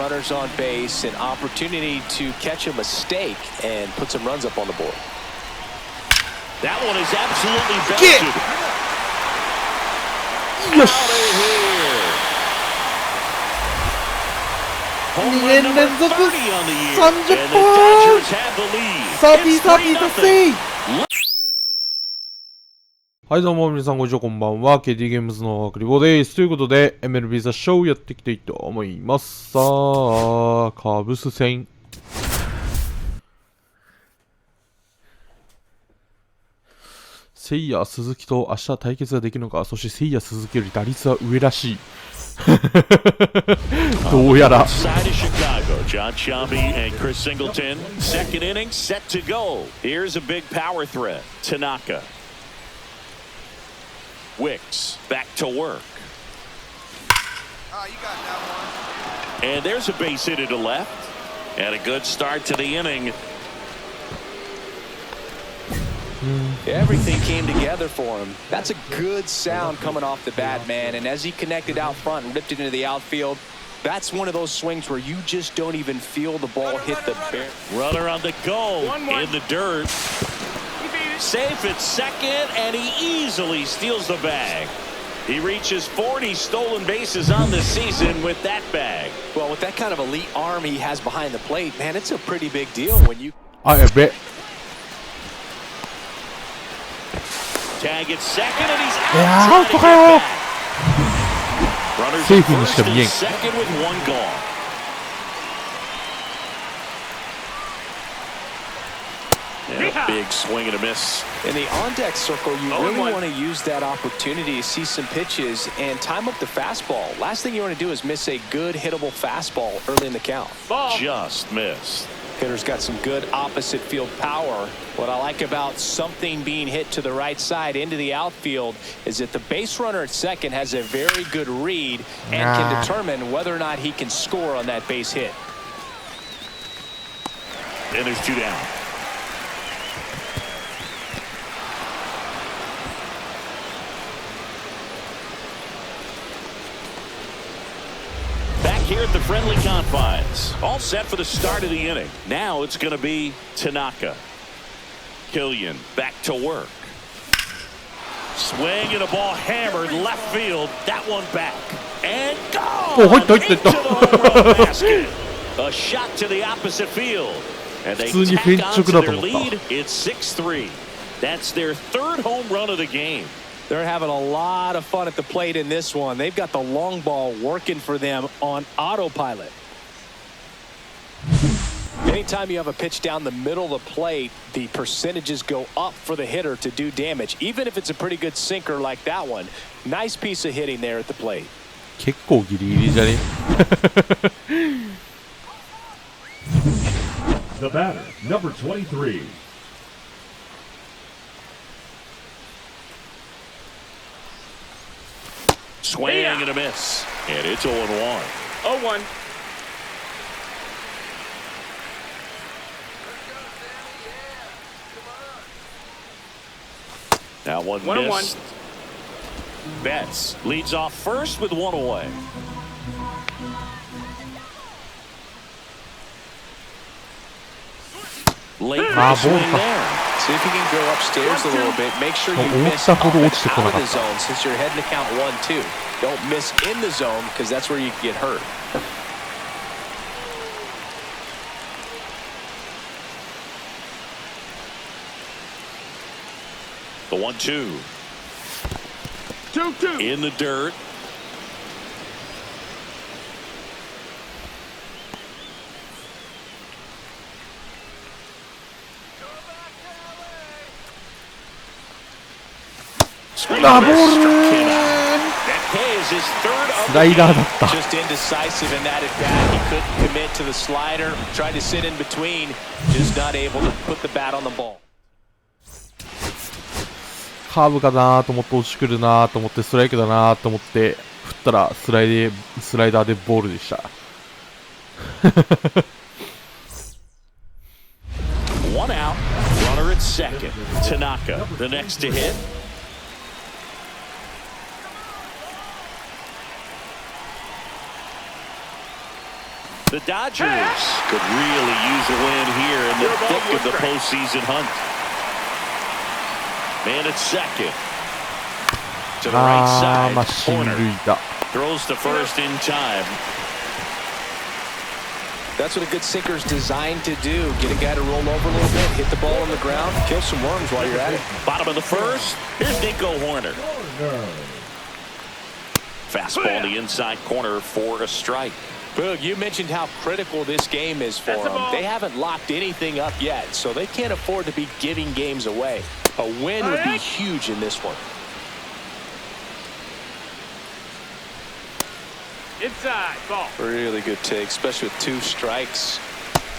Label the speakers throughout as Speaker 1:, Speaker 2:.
Speaker 1: runners on base, an opportunity to catch a mistake and put some runs up on the board.
Speaker 2: That one is absolutely belted.
Speaker 3: Yes.
Speaker 2: Out of here. Home
Speaker 3: 2
Speaker 2: run
Speaker 3: 年
Speaker 2: number
Speaker 3: 連続
Speaker 2: 30 on the year.
Speaker 3: 30
Speaker 2: And the Dodgers have the lead.
Speaker 3: 30
Speaker 2: It's
Speaker 3: 達
Speaker 2: 3-0.
Speaker 3: 成。はいどうも皆さんこんにちは、こんばんは。KT ゲームズのクリボーです。ということで MLB ザショーやっていきたいと思います。さあカブス戦、セイヤ鈴木と明日対決ができるのか。そしてセイヤ鈴木より打率は上らしい。どうやら
Speaker 2: Side of Chicago, John Shelby and Chris Singleton. Second inning set to go. Here's a big power threat. Tanaka. Wicks back to work.
Speaker 4: You got that one.
Speaker 2: And there's a base hit to left. And a good start to the inning.
Speaker 1: Everything came together for him. That's a good sound coming off the bat, man. And as he connected out front and ripped it into the outfield, that's one of those swings where you just don't even feel the ball hit the barrel.
Speaker 2: Runner on the go in the dirt. Safe at second, and he easily steals the bag. He reaches 40 stolen bases on the season with that bag.
Speaker 1: Well, with that kind of elite arm he has behind the plate, man, it's a pretty big deal when you...
Speaker 3: あ、やべ。
Speaker 2: Tag at second, and he's
Speaker 3: いやー、アウト
Speaker 2: outside
Speaker 3: かよ。
Speaker 2: Runners
Speaker 3: セー
Speaker 2: at
Speaker 3: フにしか
Speaker 2: first
Speaker 3: 見えん。
Speaker 2: and second with one gone. Yeah, big swing and a miss.
Speaker 1: In the on-deck circle, you really want to use that opportunity to see some pitches and time up the fastball. Last thing you want to do is miss a good hittable fastball early in the count.
Speaker 2: Just missed.
Speaker 1: Hitter's got some good opposite field power. What I like about something being hit to the right side into the outfield is that the base runner at second has a very good read and can determine whether or not he can score on that base hit.
Speaker 2: And there's two down. Here at the friendly confines, all set for the start of the inning. Now it's going to be Tanaka. Killian back to work. Swing and a ball hammered left field. That one back and gone into the home run basket. A shot to the opposite field, and they tack on to their lead. It's 6-3. That's their third home run of the game.
Speaker 1: They're having a lot of fun at the plate in this one. They've got the long ball working for them on autopilot. Anytime you have a pitch down the middle of the plate, the percentages go up for the hitter to do damage, even if it's a pretty good sinker like that one. Nice piece of hitting there at the plate.
Speaker 3: 結構ギリギリじゃね。
Speaker 5: The batter, number 23.
Speaker 2: Swing and a miss. And it's 0-1.
Speaker 6: 0-1.
Speaker 2: That one missed. Betts leads off first with one away. Late swing there.
Speaker 1: See if you can go upstairs a little bit. Make sure you miss up and out of the zone since you're heading to count 1-2. Don't miss in the zone because that's where you can get hurt.
Speaker 2: The 1-2.
Speaker 6: 2-2.
Speaker 2: In the dirt.
Speaker 1: Just indecisive in that at bat. He couldn't commit to the slider. Tried to sit in between. Just not able to put the bat on the ball.
Speaker 3: カーブかなと思って落ちてくるなと思ってストライクだなと思って振ったらスライダーでボールでした。
Speaker 2: One out. Runner at second. Tanaka, the next to hit. The Dodgers could really use a win here in the thick of the postseason hunt. Man at second. To the right side.
Speaker 3: 進塁打。
Speaker 2: Throws to first in time.
Speaker 1: That's what a good sinker's designed to do. Get a guy to roll over a little bit, hit the ball on the ground, kill some worms while you're at it.
Speaker 2: Bottom of the first. Here's Nico Horner. Fastball in the inside corner for a strike.
Speaker 1: Boog, you mentioned how critical this game is for them. They haven't locked anything up yet, so they can't afford to be giving games away. A win would be huge in this one.
Speaker 4: Inside, ball.
Speaker 1: Really good take, especially with 2 strikes.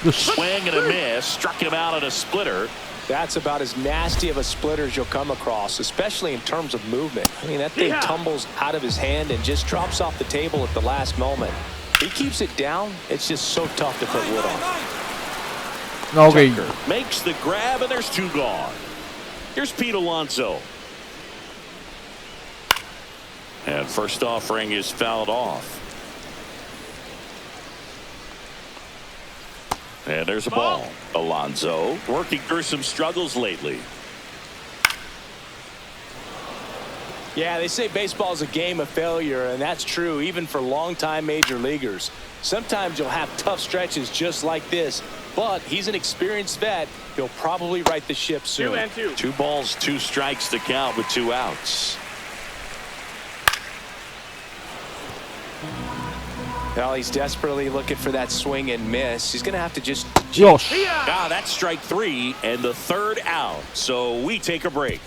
Speaker 2: Swing and a miss. Struck him out at a splitter.
Speaker 1: That's about as nasty of a splitter as you'll come across, especially in terms of movement. I mean, that thing tumbles out of his hand and just drops off the table at the last moment. He keeps it down. It's just so tough to put wood on.
Speaker 3: Okay.
Speaker 2: Tucker makes the grab, and there's 2 gone. Here's Pete Alonso. And first offering is fouled off. And there's a ball. Alonso working through some struggles lately.
Speaker 1: Yeah, they say baseball is a game of failure, and that's true even for longtime major leaguers. Sometimes you'll have tough stretches just like this, but he's an experienced vet. He'll probably right the ship soon.
Speaker 2: 2-2. 2 balls, 2 strikes to count with 2 outs.
Speaker 1: Well, he's desperately looking for that swing and miss. He's going to have to just...
Speaker 3: Yosh.
Speaker 2: Ah, that's strike 3 and the 3rd out. So we take a break.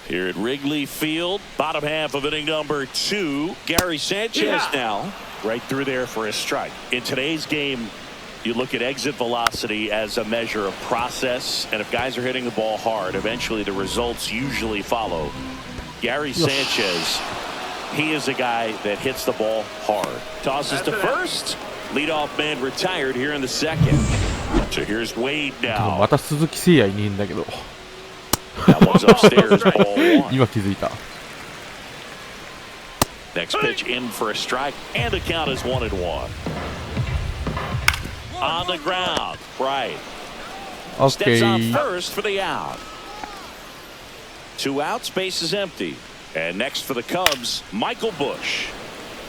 Speaker 2: Here at Wrigley Field, bottom half of inning number 2. Gary Sanchez now right through there for a strike. In today's game, you look at exit velocity as a measure of process, and if guys are hitting the ball hard, eventually the results usually follow. Gary Sanchez, he is a guy that hits the ball hard. Tosses to first. Leadoff man retired here in the 2nd. So here's Wade now.
Speaker 3: また鈴木誠也いねえんだけど。
Speaker 2: That one's upstairs, ball 1.
Speaker 3: 今気づいた。
Speaker 2: Next pitch in for a strike, and the count is 1-1. On the ground, right. Steps on
Speaker 3: Okay.
Speaker 2: first for the out. 2 outs, base is empty. And next for the Cubs, Michael Busch.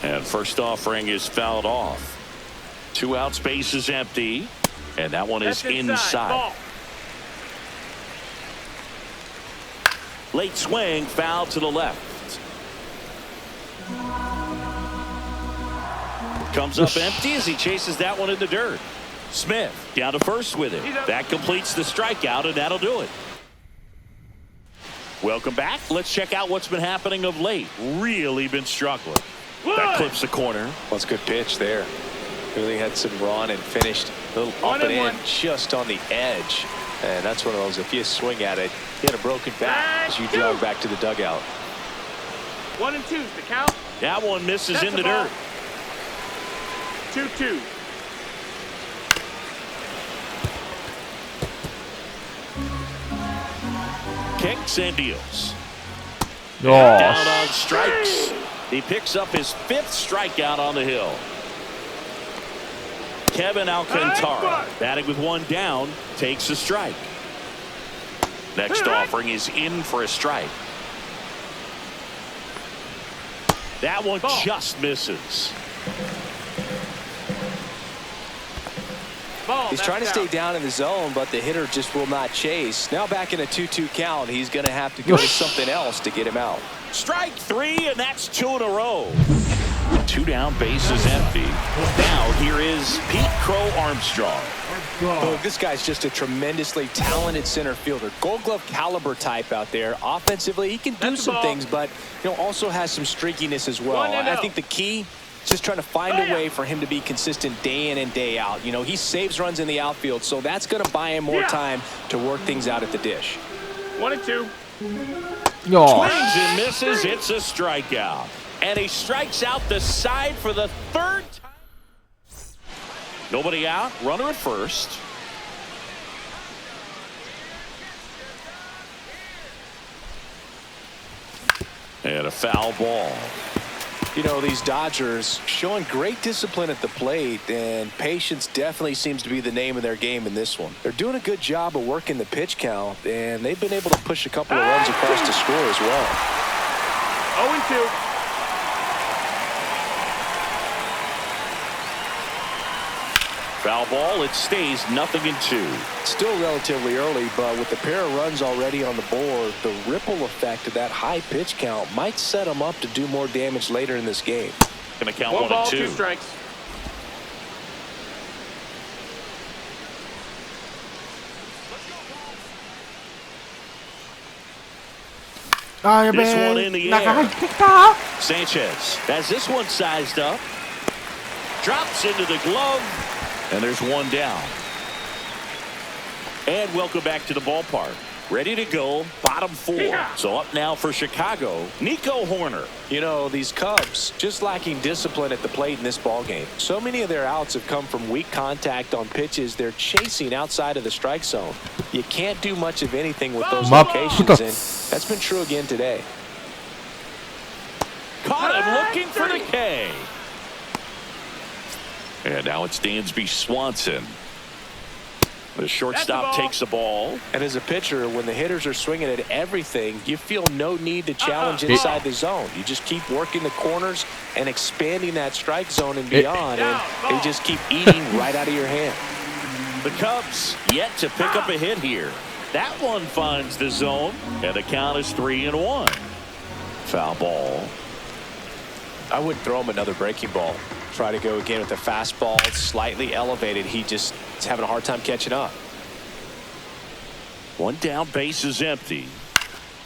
Speaker 2: And first offering is fouled off. 2 outs, base is empty. And that one is inside. Late swing, foul to the left. Comes up empty as he chases that one in the dirt. Smith down to first with it. That completes the strikeout, and that'll do it. Welcome back. Let's check out what's been happening of late. Really been struggling. That clips the corner.
Speaker 1: Well, it's a good pitch there. Really had some run and finished a little up and in just on the edge. And that's one of those, if you swing at it, you had a broken back as you jog back to the dugout.
Speaker 4: 1-2 the count.
Speaker 2: That one misses in the dirt.
Speaker 4: 2-2.
Speaker 2: Kicks and deals.
Speaker 3: Yosh.
Speaker 2: Down on strikes. He picks up his 5th strikeout on the hill. Kevin Alcantara batting with 1 down takes a strike. Next offering is in for a strike. That one just misses.
Speaker 1: He's trying to stay down in the zone, but the hitter just will not chase. Now back in a 2-2 count, he's going to have to go to something else to get him out.
Speaker 2: Strike 3, and that's 2 in a row. 2 down, bases empty. Now here is Pete Crow Armstrong.
Speaker 1: Look, this guy's just a tremendously talented center fielder. Gold Glove caliber type out there. Offensively, he can do some things, but also has some streakiness as well. I think the key is just trying to find a way for him to be consistent day in and day out. He saves runs in the outfield, so that's going to buy him more time to work things out at the dish.
Speaker 4: 1-2.
Speaker 3: Yosh.
Speaker 2: Swings and misses. It's a strikeout. And he strikes out the side for the 3rd time. Nobody out. Runner at first. And a foul ball.
Speaker 1: You know, these Dodgers showing great discipline at the plate, and patience definitely seems to be the name of their game in this one. They're doing a good job of working the pitch count, and they've been able to push a couple of runs across to score as well.
Speaker 4: 0-2.
Speaker 2: Foul ball, it stays 0-2.
Speaker 1: Still relatively early, but with a pair of runs already on the board, the ripple effect of that high pitch count might set them up to do more damage later in this game.
Speaker 2: Gonna count
Speaker 4: 1 ball,
Speaker 2: 1-2.
Speaker 4: 2 strikes.
Speaker 2: This one in the air. Sanchez has this one sized up. Drops into the glove. And there's one down. And welcome back to the ballpark. Ready to go, bottom 4. So up now for Chicago, Nico Hoerner.
Speaker 1: You know, these Cubs just lacking discipline at the plate in this ballgame. So many of their outs have come from weak contact on pitches they're chasing outside of the strike zone. You can't do much of anything with those locations, and that's been true again today.
Speaker 2: Caught him looking for the K. And now it's Dansby Swanson. The shortstop takes the ball.
Speaker 1: And as a pitcher, when the hitters are swinging at everything, you feel no need to challenge inside the zone. You just keep working the corners and expanding that strike zone and beyond, and they just keep eating right out of your hand.
Speaker 2: The Cubs yet to pick up a hit here. That one finds the zone, and the count is 3-1. Foul ball.
Speaker 1: I would throw him another breaking ball. Try to go again with the fastball, slightly elevated. He just is having a hard time catching up.
Speaker 2: One down, base is empty.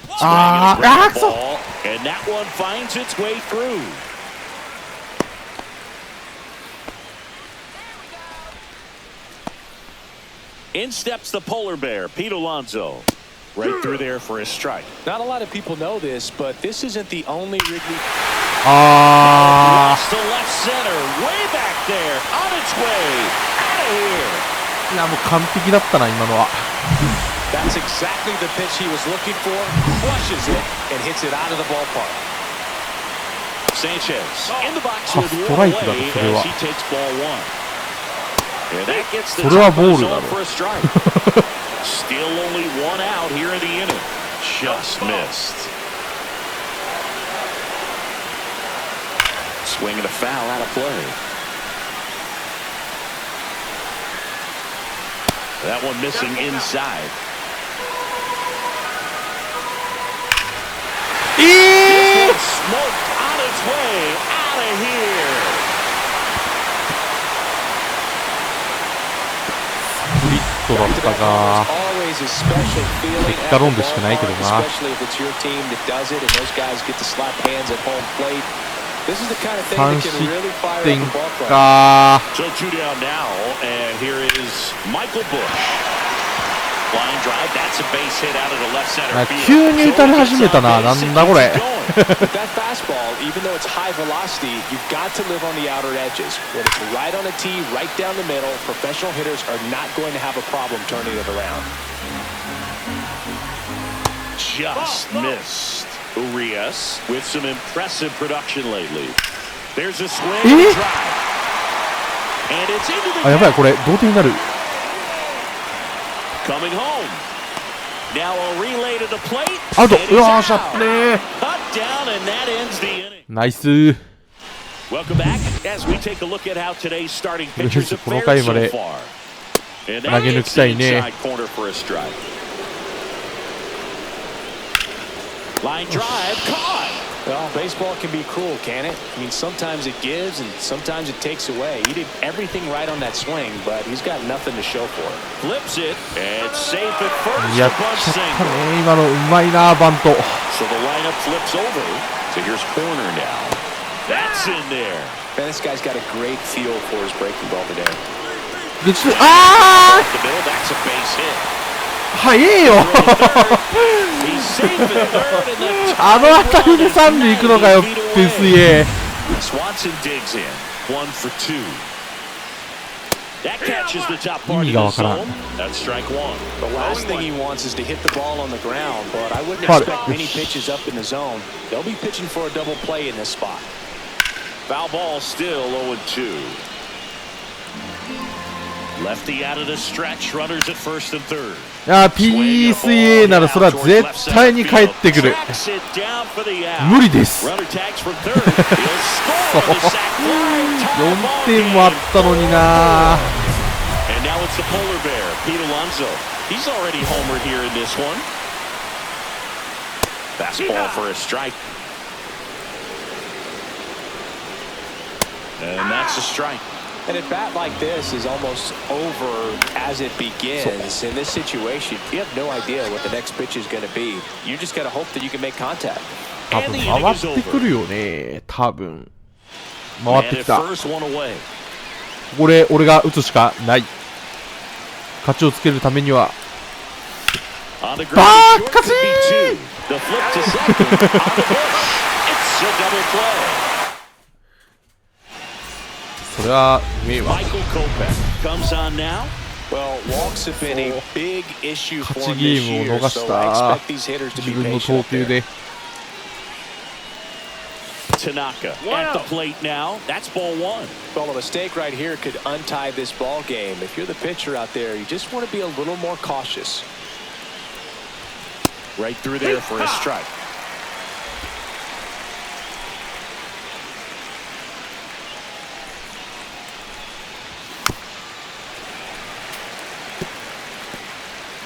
Speaker 2: Ball, and that one finds its way through. In steps the polar bear, Pete Alonso. Right through there for a strike.
Speaker 1: Not a lot of people know this, but this isn't the only Wrigley.
Speaker 2: To left center, way back there, on its way, out of here.
Speaker 3: いやもう完璧だったな今のは。
Speaker 1: That's exactly the pitch he was looking for. Crushes it and hits it out of the ballpark.
Speaker 2: Sanchez in the box with one away as he takes ball 1. And that gets the top of the zone for a strike. Still only one out here in the inning. Just missed. Swing and a foul out of play. That one missing inside. This one smoked on its way out of here.
Speaker 3: だったか。結果論でしかないけどな。3失点か。
Speaker 2: So 2 down now, and here is Michael Busch. Line drive, that's a base hit out of the left center field.
Speaker 3: 急に打たれ始めたな。なんだこれ。
Speaker 1: That fastball, even though it's high velocity, you've got to live on the outer edges. When it's right on a tee, right down the middle, professional hitters are not going to have a problem turning it around.
Speaker 2: Just missed. Urias with some impressive production lately. There's a swing and a drive. And it's into the
Speaker 3: あ、やばいこれ同点になる。
Speaker 2: Coming home. Now a relay to the plate.
Speaker 3: アウト。うわー、シャップねー。
Speaker 2: Cut down and that ends the inning.
Speaker 3: ナイス。
Speaker 2: Welcome back as we take a look at how today's starting pitchers have
Speaker 3: この
Speaker 2: fared
Speaker 3: 回ま
Speaker 2: so
Speaker 3: で
Speaker 2: far. And
Speaker 3: 投
Speaker 2: that
Speaker 3: げ抜
Speaker 2: hits
Speaker 3: きた
Speaker 2: the
Speaker 3: いね。
Speaker 2: inside corner for a strike. Line drive caught.
Speaker 1: Well, baseball can be cruel, can it? I mean, sometimes it gives and sometimes it takes away. He did everything right on that swing, but he's got nothing to show for it.
Speaker 2: Flips it and safe at first.
Speaker 3: やっちゃったね。今のうまいなバント。
Speaker 2: So the lineup flips over. So here's Corner now. That's in there.
Speaker 1: Man, this guy's got a great feel for his breaking ball today.
Speaker 3: でちょっとああ。
Speaker 2: The middle, that's a base hit.
Speaker 3: 早えよ。
Speaker 2: He's safe at third and the
Speaker 3: あの辺りで三塁行くのかよ。って水泳。
Speaker 2: Swanson digs in. 1 for 2. That catches the top part of the zone. That's strike 1.
Speaker 1: The last thing he wants is to hit the ball on the ground, but I wouldn't expect many pitches up in the zone. They'll be pitching for a double play in this spot.
Speaker 2: Foul ball still 0-2. Lefty out of the stretch. Runners at first and third.
Speaker 3: いや PCA ならそれは絶対に帰ってくる。無理です。4点もあったのにな。
Speaker 2: And now it's the polar bear, Pete Alonso. He's already homered here in this one. Fastball for a strike. And that's a strike.
Speaker 1: And a bat like this is almost over as it begins. In this situation, you have no idea what the next pitch is going to be. You just got to hope that you can make contact.
Speaker 3: 多分回ってくるよね。多分回ってきた。これ俺が打つしかない。勝ちをつけるためには。バーカチー。それはうめえわ。勝ちゲームを逃した自分の投球で。
Speaker 2: Tanaka at the plate now. That's ball one.
Speaker 1: Well, a mistake right here could untie this ball game. If you're the pitcher out there, you just want to be a little more cautious.
Speaker 2: Right through there for a strike.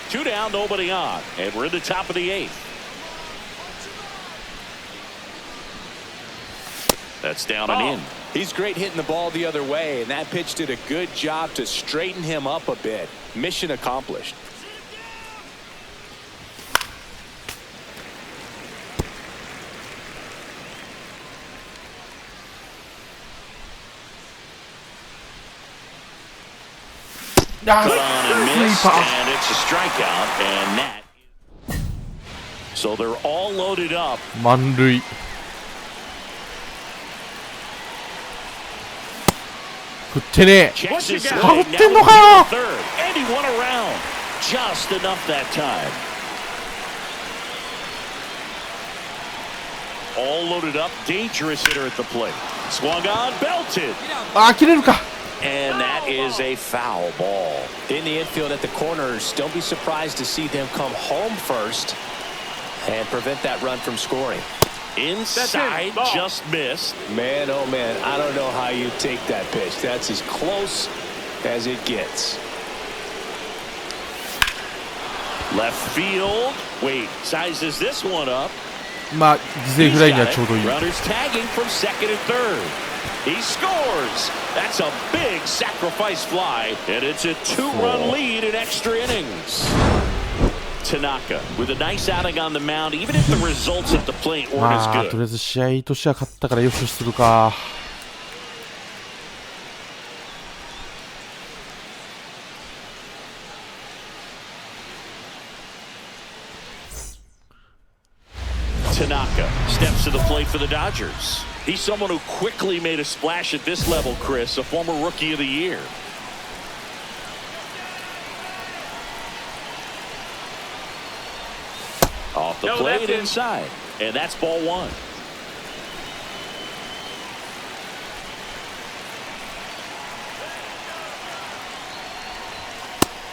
Speaker 2: Two down, nobody on, and we're in the top of the eighth. That's down and in.
Speaker 1: He's great hitting the ball the other way, and that pitch did a good job to straighten him up a bit. Mission accomplished.
Speaker 2: Cut on and missed, and it's a strikeout, and that. So they're all loaded up.
Speaker 3: 満塁。振ってねえ。かぶってんのかよ。
Speaker 2: And he won around. Just enough that time. All loaded up, dangerous hitter at the plate. Swung on, belted.
Speaker 3: あ、切れるか。
Speaker 2: And that is a foul ball.
Speaker 1: In the infield at the corners, don't be surprised to see them come home first and prevent that run from scoring.
Speaker 2: Inside, just missed.
Speaker 1: Man, oh man, I don't know how you take that pitch. That's as close as it gets.
Speaker 2: Left field. Wait, sizes this one up.
Speaker 3: まあ犠牲フライにはちょうどいい。
Speaker 2: Runners tagging from second and third. He scores. That's a big sacrifice fly, and it's a two-run lead in extra innings. Tanaka with a nice outing on the mound, even if the results at the plate weren't as
Speaker 3: まあ
Speaker 2: good.
Speaker 3: とりあえず試合としては勝ったからよしするか。
Speaker 2: Tanaka steps to the plate for the Dodgers. He's someone who quickly made a splash at this level, Chris, a former Rookie of the Year. Off the plate inside, and that's ball one.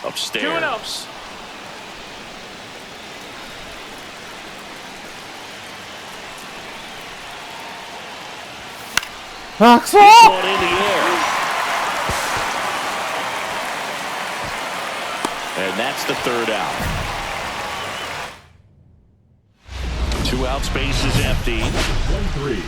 Speaker 2: Upstairs.
Speaker 3: Ah, so.
Speaker 2: This one in the air. And that's the third out. Two outs, base is empty.
Speaker 5: 1-3.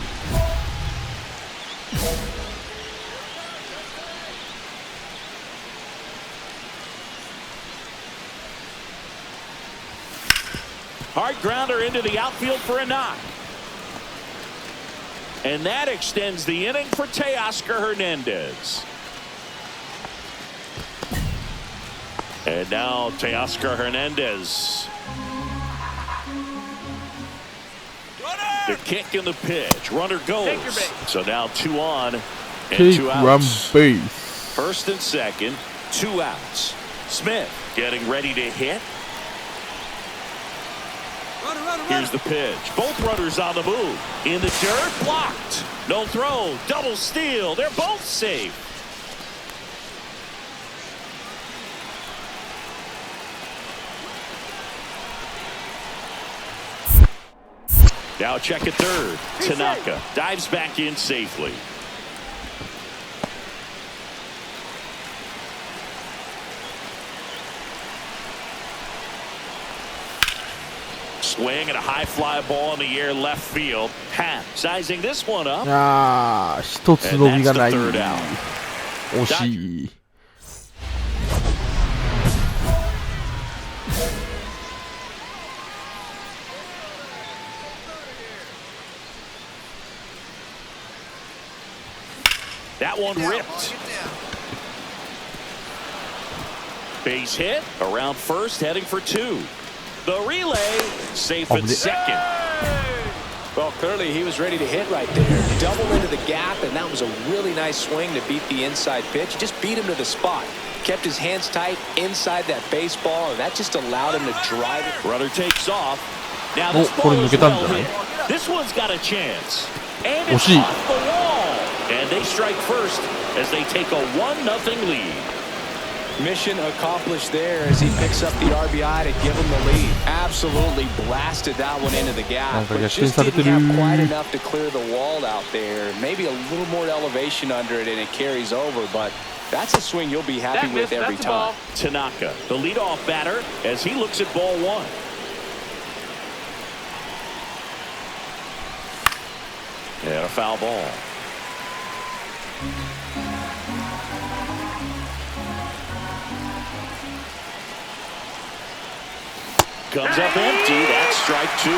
Speaker 2: Hard grounder into the outfield for a knock. And that extends the inning for Teoscar Hernandez. And now Teoscar Hernandez. The kick and the pitch. Runner goes. So now 2 on and
Speaker 3: Take
Speaker 2: 2
Speaker 3: run
Speaker 2: outs.
Speaker 3: base.
Speaker 2: First and second, 2 outs. Smith getting ready to hit. Here's the pitch. Both runners on the move. In the dirt, blocked. No throw, double steal. They're both safe. Now check at third. Tanaka dives back in safely. Swing and a high fly ball in the air left field. Happ sizing this one up.
Speaker 3: 一つ伸びがない。
Speaker 2: And that's the third out.
Speaker 3: 惜しい。
Speaker 2: That one ripped. Base hit around first, heading for two. The relay safe at second.
Speaker 1: Well, clearly he was ready to hit right there. Doubled into the gap, and that was a really nice swing to beat the inside pitch. Just beat him to the spot. Kept his hands tight inside that baseball, and that just allowed him to drive it.
Speaker 2: Runner takes off. Now this ball is well hit. This one's got a chance. And it's off the wall. And they strike first as they take a 1-0 lead.
Speaker 1: Mission accomplished there as he picks up the RBI to give him the lead. Absolutely blasted that one into the gap, but just didn't have quite enough to clear the wall out there. Maybe a little more elevation under it and it carries over, but that's a swing you'll be happy with every time.
Speaker 2: Tanaka, the leadoff batter, as he looks at ball one. And a foul ball. Comes up empty. That's strike two.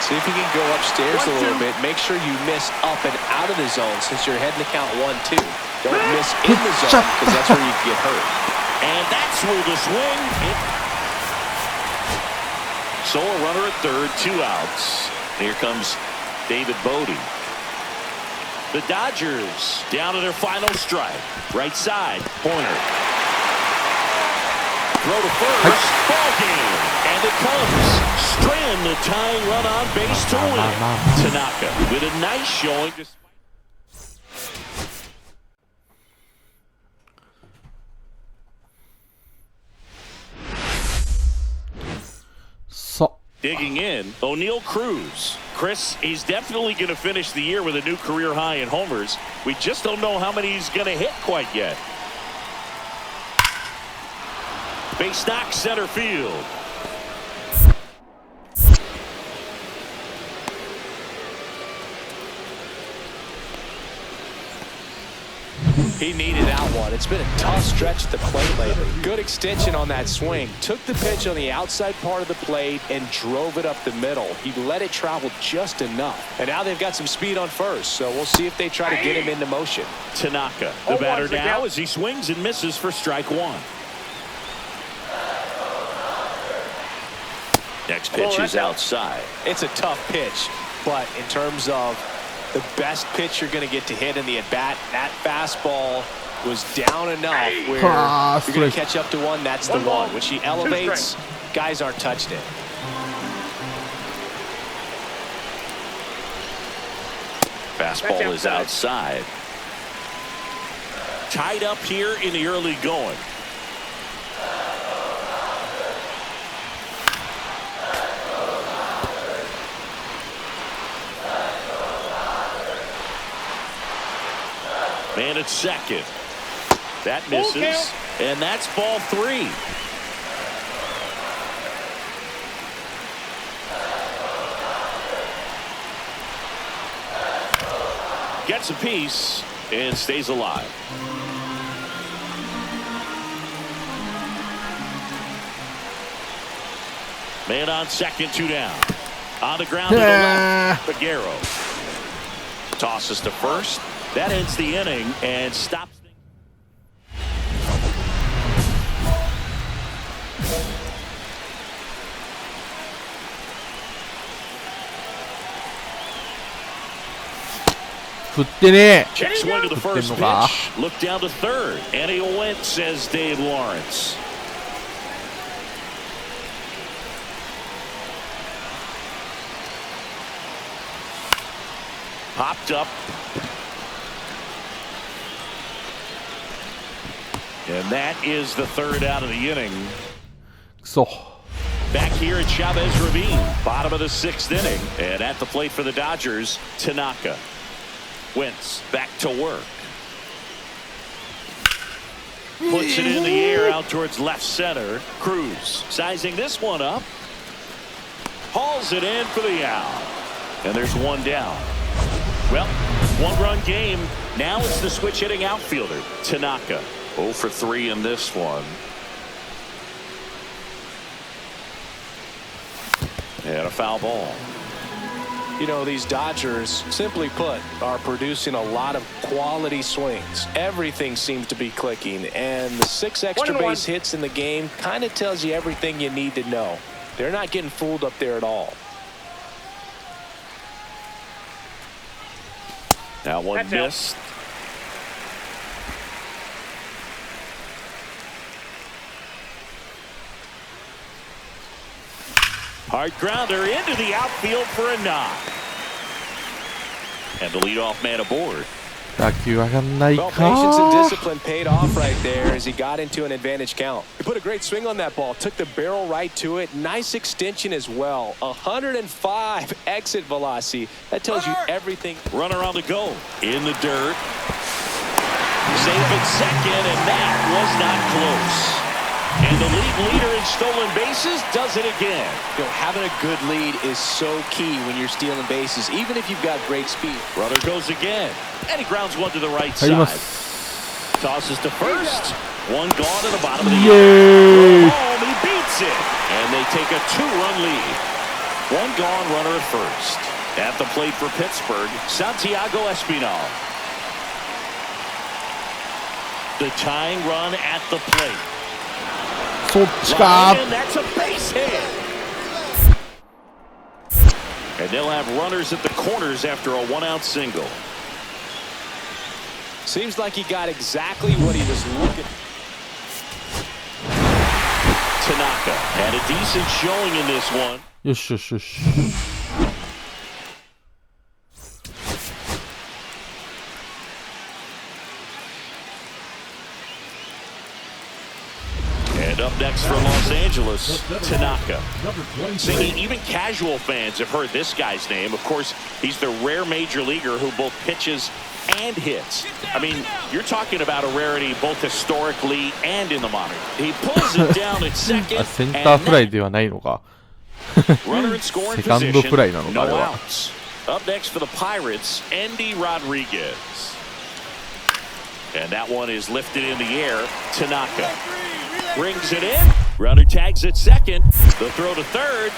Speaker 1: See if you can go upstairs a little bit. Make sure you miss up and out of the zone since you're heading to count 1-2. Don't miss in the zone because that's where you get hurt.
Speaker 2: And that's where the swing. So a runner at third, 2 outs. Here comes David Bodie. The Dodgers down to their final strike. Right side, Pointer. Throw to first, ball game. And it comes. Strand the tying run on base to win. Tanaka with a nice showing. Digging in, O'Neal Cruz. Chris, he's definitely going to finish the year with a new career high in homers. We just don't know how many he's going to hit quite yet. Base knock center field.
Speaker 1: He needed that one. It's been a tough stretch at the plate lately. Good extension on that swing. Took the pitch on the outside part of the plate and drove it up the middle. He let it travel just enough. And now they've got some speed on first, so we'll see if they try to get him into motion.
Speaker 2: Tanaka, the batter now as he swings and misses for strike one. Next pitch is outside.
Speaker 1: It's a tough pitch, but in terms of the best pitch you're going to get to hit in the at-bat, that fastball was down enough where you're going to catch up to one. That's the one. When she elevates, guys aren't touching it.
Speaker 2: Fastball is outside. Tied up here in the early going. Man at second. That misses. And that's ball three. Gets a piece and stays alive. Man on second, 2 down. On the ground to the left, Figueroa. Tosses to first. That ends the inning and stops things. Check swing to the first pitch. Look down to third. And he went, says Dave Lawrence. Popped up. And that is the third out of the inning.
Speaker 3: くそ。
Speaker 2: Back here at Chavez Ravine, bottom of the sixth inning. And at the plate for the Dodgers, Tanaka. Wentz back to work. Puts it in the air out towards left center. Cruz sizing this one up. Hauls it in for the out. And there's one down. Well, one-run game. Now it's the switch-hitting outfielder, Tanaka. 0 for 3 in this one. And a foul ball.
Speaker 1: You know, these Dodgers, simply put, are producing a lot of quality swings. Everything seems to be clicking, and the 6 extra base hits in the game kind of tells you everything you need to know. They're not getting fooled up there at all.
Speaker 2: That one missed. Hard grounder into the outfield for a knock. And the leadoff man aboard.
Speaker 3: 打球上がんないか。
Speaker 1: Well, patience and discipline paid off right there as he got into an advantage count. He put a great swing on that ball, took the barrel right to it. Nice extension as well. 105 exit velocity. That tells you everything.
Speaker 2: Runner on the go. In the dirt. Save at second, and that was not close. And the league leader in stolen bases does it again.
Speaker 1: You know, having a good lead is so key when you're stealing bases, even if you've got great speed.
Speaker 2: Runner goes again, and he grounds one to the right
Speaker 3: 入りま
Speaker 2: side.
Speaker 3: す。
Speaker 2: Tosses to first. One gone to the bottom of the
Speaker 3: イエ
Speaker 2: eighth.
Speaker 3: ーイ。
Speaker 2: Home, he beats it, and they take a 2-run lead. One gone, runner at first. At the plate for Pittsburgh, Santiago Espinal. The tying run at the plate.
Speaker 3: そっちか。
Speaker 2: And that's a base hit. And they'll have runners at the corners after a one-out single.
Speaker 1: Seems like he got exactly what he was looking.
Speaker 2: Tanaka had a decent showing in this one.
Speaker 3: よしよしよし。
Speaker 2: And up next from Los Angeles, Tanaka.
Speaker 5: Number 23.
Speaker 2: Saying even casual fans have heard this guy's name. Of course, he's the rare major leaguer who both pitches and hits. I mean, you're talking about a rarity both historically and in the modern. He pulls it down at second.
Speaker 3: あ、センターフライではないのか。
Speaker 2: Runner in scoring
Speaker 3: セカンドフライな
Speaker 2: position.
Speaker 3: のかあれ
Speaker 2: No
Speaker 3: は。
Speaker 2: outs. Up next for the Pirates, Endy Rodriguez. And that one is lifted in the air. Tanaka brings it in. Runner tags at second. The throw to third.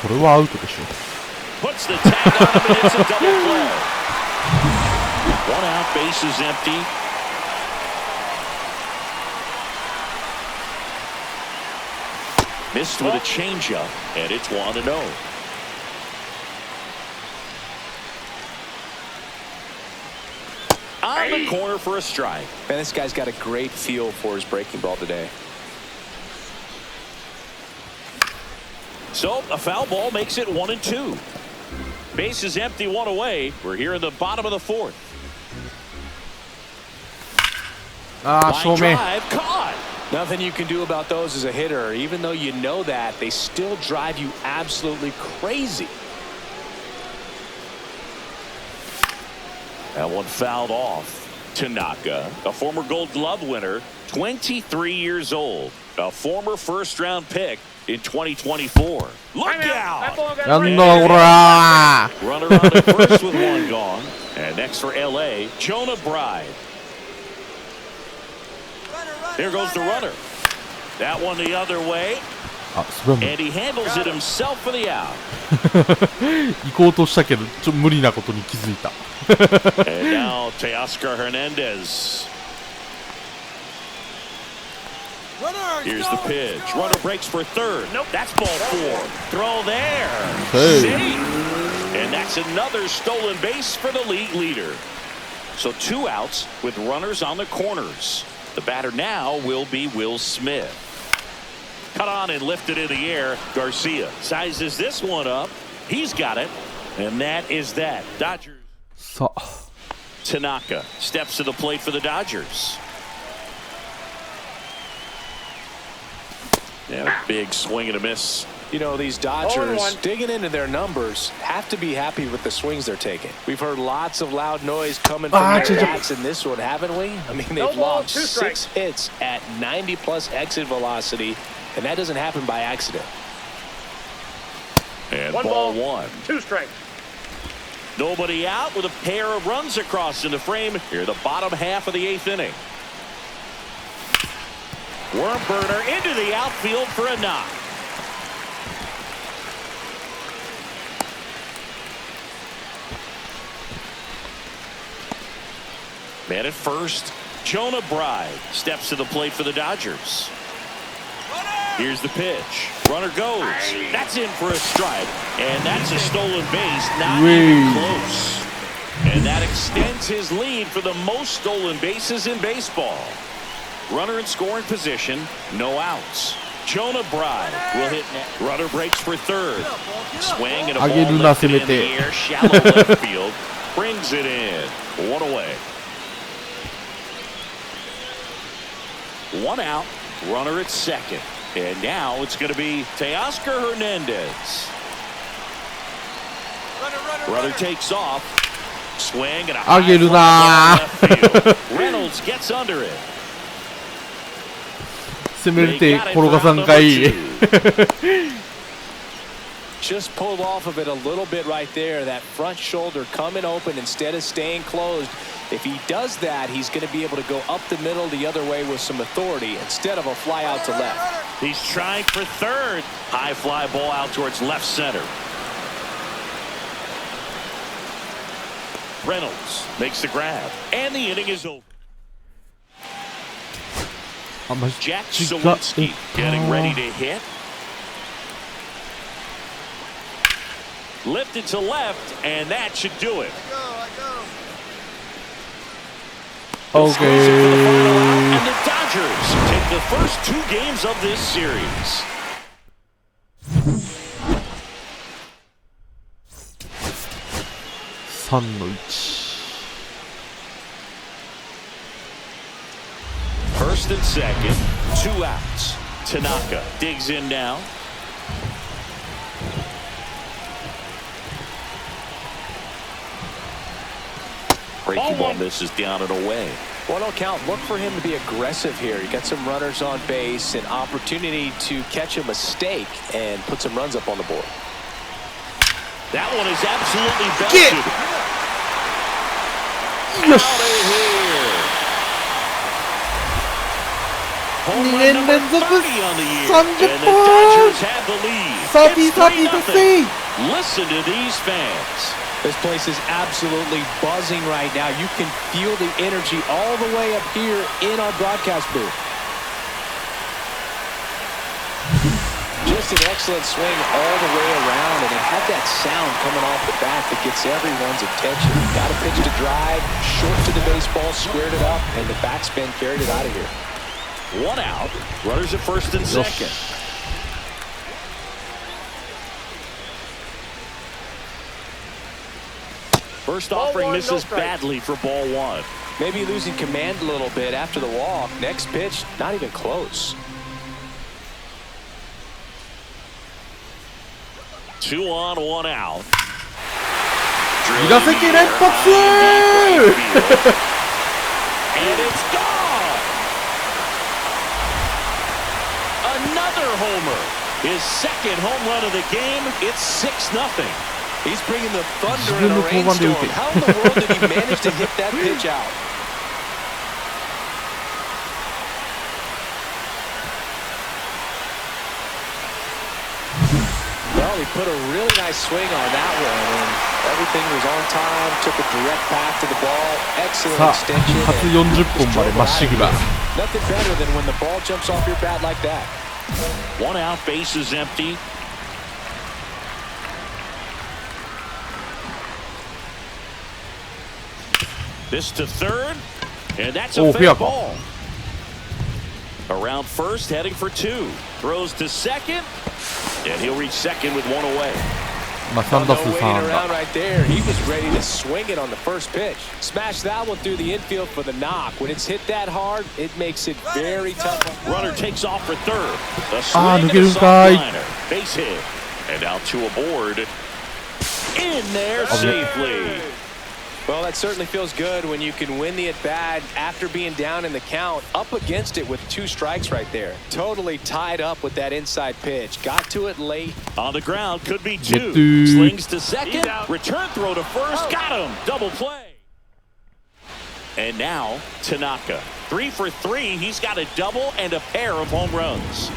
Speaker 3: それはアウトでしょ。
Speaker 2: Puts the tag on him, and it's a double play. One out, base is empty. Missed with a changeup, and it's 1-0. On the corner for a strike.
Speaker 1: Man, this guy's got a great feel for his breaking ball today.
Speaker 2: So a foul ball makes it 1-2. Base is empty, one away. We're here in the bottom of the fourth.
Speaker 3: ああ、正
Speaker 2: Line
Speaker 3: 面。
Speaker 2: drive caught.
Speaker 1: Nothing you can do about those as a hitter. Even though you know that, they still drive you absolutely crazy.
Speaker 2: That one fouled off. Tanaka, a former Gold Glove winner, 23 years old, a former first-round pick in 2024. Look out!
Speaker 3: なんだこら。
Speaker 2: Runner on at first with one gone. And next for LA, Jonah Bride. There goes the runner. That one the other way.
Speaker 3: あ、それはもう
Speaker 2: And he handles it himself for the out.
Speaker 3: 行こうとしたけど、無理なことに気づいた。
Speaker 2: And now Teoscar Hernandez. Here's the pitch. Runner breaks for third. Nope, that's ball 4. Throw there.
Speaker 3: Hey.
Speaker 2: Safe. And that's another stolen base for the league leader. So 2 outs with runners on the corners. The batter now will be Will Smith. Cut on and lifted in the air. Garcia sizes this one up. He's got it. And that is that. Dodgers.
Speaker 3: さあ
Speaker 2: Tanaka steps to the plate for the Dodgers. Yeah, big swing and a miss.
Speaker 1: You know, these Dodgers, digging into their numbers, have to be happy with the swings they're taking. We've heard lots of loud noise coming from their bats in this one, haven't we? I mean, they've logged 6 hits at 90-plus exit velocity, and that doesn't happen by accident.
Speaker 2: And ball 1.
Speaker 4: 2 strikes.
Speaker 2: Nobody out with a pair of runs across in the frame here, the bottom half of the 8th inning. Worm burner into the outfield for a knock. Man at first, Jonah Bride steps to the plate for the Dodgers. Here's the pitch. Runner goes. That's in for a strike. And that's a stolen base. Not even close. And that extends his lead for the most stolen bases in baseball. Runner in scoring position. No outs. Jonah Bride will hit net. Runner breaks for third. Swing and a ball lifted in the air. Shallow left field. Brings it in. 1 away. 1 out. Runner at second. And now it's going to be Teoscar Hernandez. Runner takes off. Swing and a high fly left field. Reynolds gets under it.
Speaker 3: 攻めて転がさんかい
Speaker 1: Just pulled off of it a little bit right there. That front shoulder coming open instead of staying closed. If he does that, he's going to be able to go up the middle the other way with some authority instead of a fly out to left.
Speaker 2: He's trying for third. High fly ball out towards left center. Reynolds makes the grab. And the inning is over. Jack Sawinski getting ready to hit. Lifted to left, and that should do it.
Speaker 3: Okay.
Speaker 2: And the Dodgers take the first 2 games of this series. First and second, 2 outs. Tanaka digs in now. Breaking ball misses down and away.
Speaker 1: Well, don't count. Look for him to be aggressive here. You got some runners on base, an opportunity to catch a mistake and put some runs up on the board.
Speaker 2: That one is absolutely belted.
Speaker 3: Yes.
Speaker 2: Out of here. Home run number 30 on the year. And the Dodgers have the lead. It's 3-0. Listen to these fans.
Speaker 1: This place is absolutely buzzing right now. You can feel the energy all the way up here in our broadcast booth. Just an excellent swing all the way around, and it had that sound coming off the bat that gets everyone's attention. Got a pitch to drive, short to the baseball, squared it up, and the backspin carried it out of here.
Speaker 2: 1 out. Runners at first and second. First offering misses badly for ball 1.
Speaker 1: Maybe losing command a little bit after the walk. Next pitch, not even close.
Speaker 2: 2 on, 1 out.
Speaker 3: 2打席連発
Speaker 2: And it's gone. Another homer. His second home run of the game. It's 6-0.
Speaker 1: He's bringing the thunder in a rainstorm. How in the world did he manage to hit that pitch out? Well, he put a really nice swing on that one, and everything was on time. Took a direct path to the ball. Excellent extension.
Speaker 3: 初40本までまっしぐら
Speaker 1: Nothing better than when the ball jumps off your bat like that.
Speaker 2: 1 out, base is empty. This to third, and that's a fair ball. Around first, heading for 2. Throws to second, and he'll reach second with 1 away.
Speaker 3: まあ3打数
Speaker 1: No
Speaker 3: 3
Speaker 1: waiting
Speaker 3: 安
Speaker 1: around
Speaker 3: 打。
Speaker 1: right there. He was ready to swing it on the first pitch. Smash that one through the infield for the knock. When it's hit that hard, it makes it very tough.
Speaker 2: Runner takes off for third. The swing
Speaker 3: あー、抜
Speaker 2: and
Speaker 3: け
Speaker 2: a
Speaker 3: るん
Speaker 2: soft
Speaker 3: かい。
Speaker 2: liner. Base hit. And out to a board. In there safely.
Speaker 1: Well, that certainly feels good when you can win the at-bat after being down in the count, up against it with 2 strikes right there. Totally tied up with that inside pitch. Got to it late.
Speaker 2: On the ground, could be
Speaker 3: Get
Speaker 2: 2.
Speaker 3: to-
Speaker 2: Slings to second.
Speaker 4: He's out.
Speaker 2: Return throw to first. Got him. Double play. And now, Tanaka. 3 for 3. He's got a double and a pair of home runs.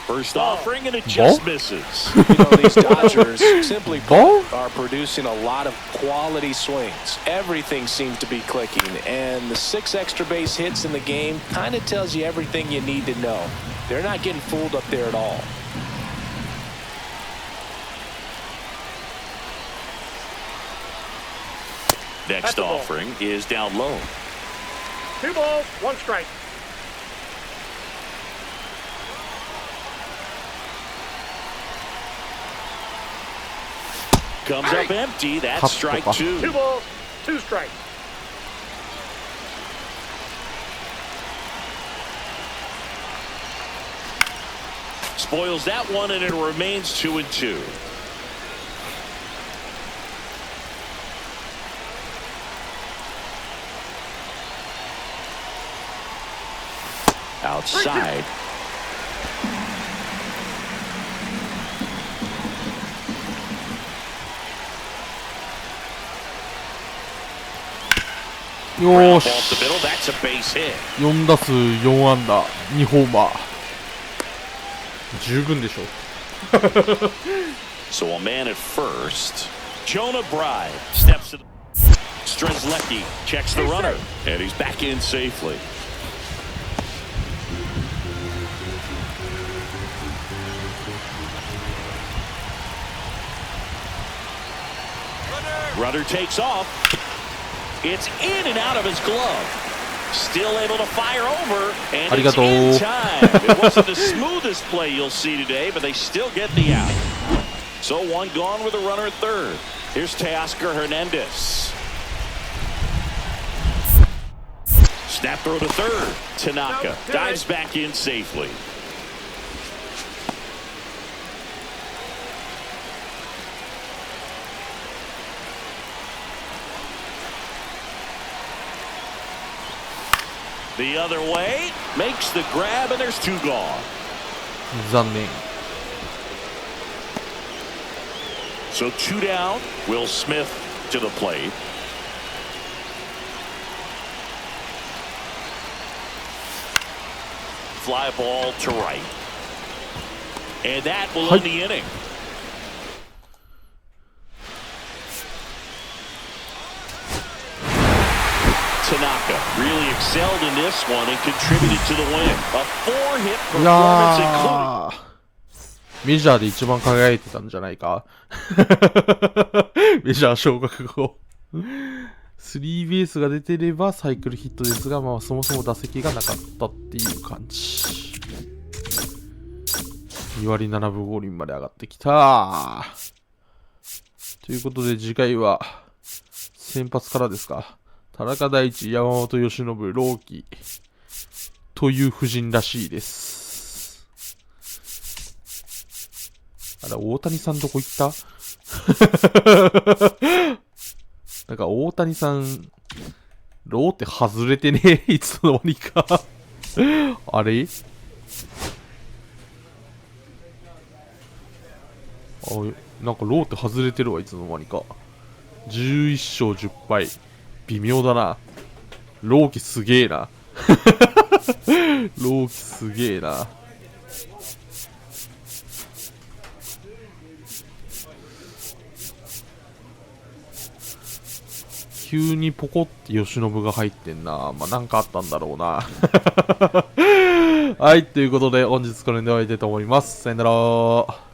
Speaker 2: First offering, and it just misses.
Speaker 1: You know, these Dodgers simply
Speaker 3: Ball?
Speaker 1: are producing a lot of quality swings. Everything seems to be clicking, and the 6 extra base hits in the game kind of tells you everything you need to know. They're not getting fooled up there at all.
Speaker 2: Next offering is down low.
Speaker 4: 2 balls, 1 strike.
Speaker 2: Comes up empty. That's strike 2.
Speaker 4: 2 balls, 2 strikes.
Speaker 2: Spoils that one, and it remains 2-2. Outside.
Speaker 3: よー
Speaker 2: Off
Speaker 3: し
Speaker 2: the middle. That's a base hit.
Speaker 3: 4打数4安打2ホーマー十分でしょ
Speaker 2: So a man at first. Jonah Bride steps to the... Strzelecki checks the runner, and he's back in safely. Runner takes off. It's in and out of his glove. Still able to fire over, and it's in time. It wasn't the smoothest play you'll see today, but they still get the out. So 1 gone with a runner at third. Here's Teoscar Hernandez. Snap throw to third. Tanaka dives back in safely. The other way, makes the grab, and there's 2 gone.
Speaker 3: 残念
Speaker 2: So 2 down. Will Smith to the plate. Fly ball to right. And that will end the inning. Tanaka really excelled in this one and contributed to the win. A 4-hit
Speaker 3: い
Speaker 2: performance, including
Speaker 3: やーメジャーで一番輝いてたんじゃないかメジャー昇格後スリーベースが出てればサイクルヒットですが、まあそもそも打席がなかったっていう感じ。2割7分5厘まで上がってきた。ということで次回は先発からですか。田中大地、山本由伸、朗希という布陣らしいです。あれ、大谷さんどこ行ったなんか大谷さん、ローって外れてねいつの間にかあれなんかローって外れてるわ、いつの間にか。11勝10敗。微妙だな。朗希すげえな。朗希すげえな。急にポコって由伸が入ってんな。まあ、なんかあったんだろうな。はい、ということで本日これで終わりたいと思います。さよなら。